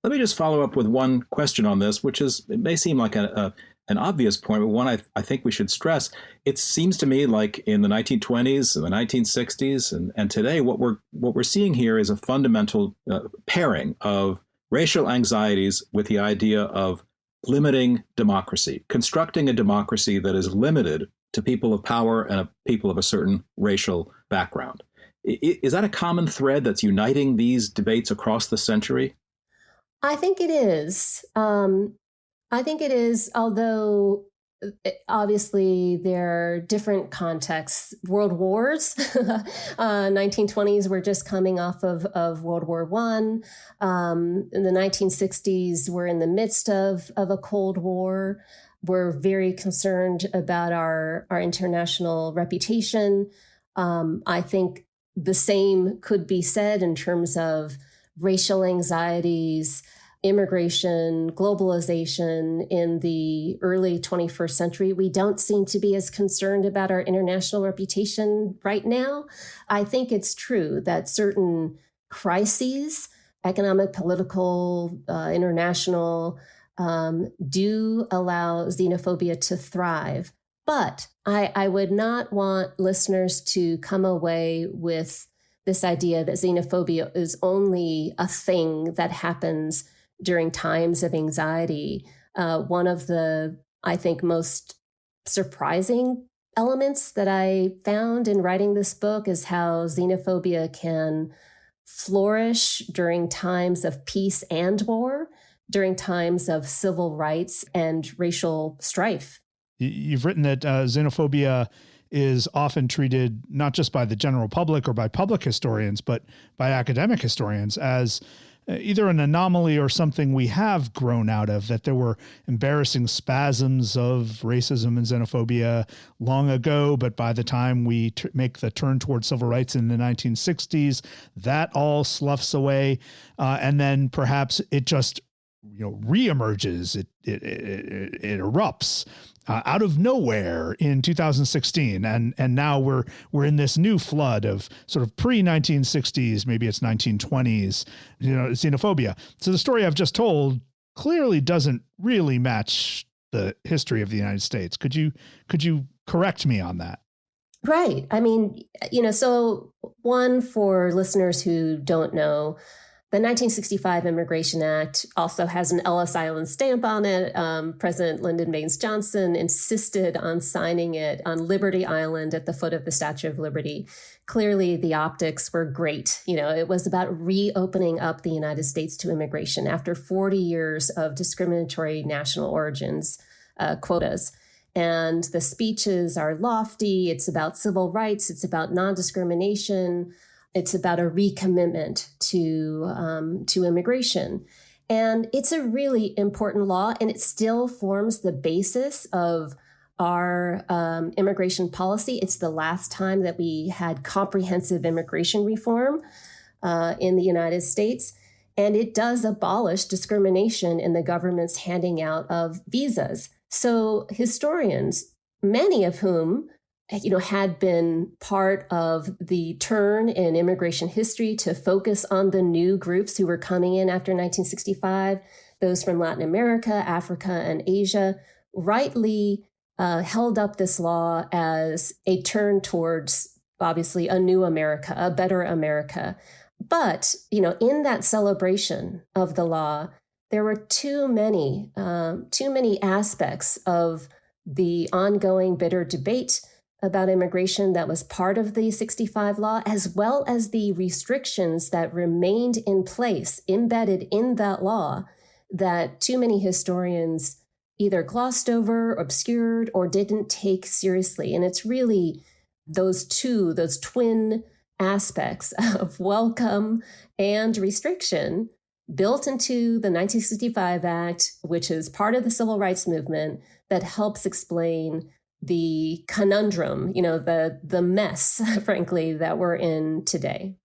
Let me just follow up with one question on this, which is, it may seem like an obvious point, but one I think we should stress. It seems to me like in the 1920s and the 1960s and today, what we're seeing here is a fundamental pairing of racial anxieties with the idea of limiting democracy, constructing a democracy that is limited to people of power and people of a certain racial background. Is that a common thread that's uniting these debates across the century? I think it is. Although obviously there are different contexts. World wars, 1920s, we're just coming off of World War I. In the 1960s, we're in the midst of a Cold War. We're very concerned about our international reputation. I think the same could be said in terms of racial anxieties, immigration, globalization in the early 21st century. We don't seem to be as concerned about our international reputation right now. I think it's true that certain crises, economic, political, international, do allow xenophobia to thrive. But I would not want listeners to come away with this idea that xenophobia is only a thing that happens during times of anxiety. One of the, I think, most surprising elements that I found in writing this book is how xenophobia can flourish during times of peace and war, during times of civil rights and racial strife. You've written that xenophobia is often treated not just by the general public or by public historians, but by academic historians as either an anomaly or something we have grown out of, that there were embarrassing spasms of racism and xenophobia long ago, but by the time we make the turn towards civil rights in the 1960s, that all sloughs away. And then perhaps it just reemerges, it erupts out of nowhere in 2016, and now we're in this new flood of sort of pre-1960s, maybe it's 1920s, xenophobia. So the story I've just told clearly doesn't really match the history of the United States. Could you correct me on that? Right. I mean, so one, for listeners who don't know, the 1965 Immigration Act also has an Ellis Island stamp on it. President Lyndon Baines Johnson insisted on signing it on Liberty Island at the foot of the Statue of Liberty. Clearly, the optics were great. It was about reopening up the United States to immigration after 40 years of discriminatory national origins quotas. And the speeches are lofty. It's about civil rights. It's about non-discrimination. It's about a recommitment to immigration. And it's a really important law, and it still forms the basis of our immigration policy. It's the last time that we had comprehensive immigration reform in the United States. And it does abolish discrimination in the government's handing out of visas. So historians, many of whom had been part of the turn in immigration history to focus on the new groups who were coming in after 1965, those from Latin America, Africa, and Asia, rightly held up this law as a turn towards, obviously, a new America, a better America. But, in that celebration of the law, there were too many aspects of the ongoing bitter debate about immigration that was part of the 65 law, as well as the restrictions that remained in place, embedded in that law, that too many historians either glossed over, obscured, or didn't take seriously. And it's really those twin aspects of welcome and restriction built into the 1965 Act, which is part of the civil rights movement, that helps explain the conundrum, the mess, frankly, that we're in today.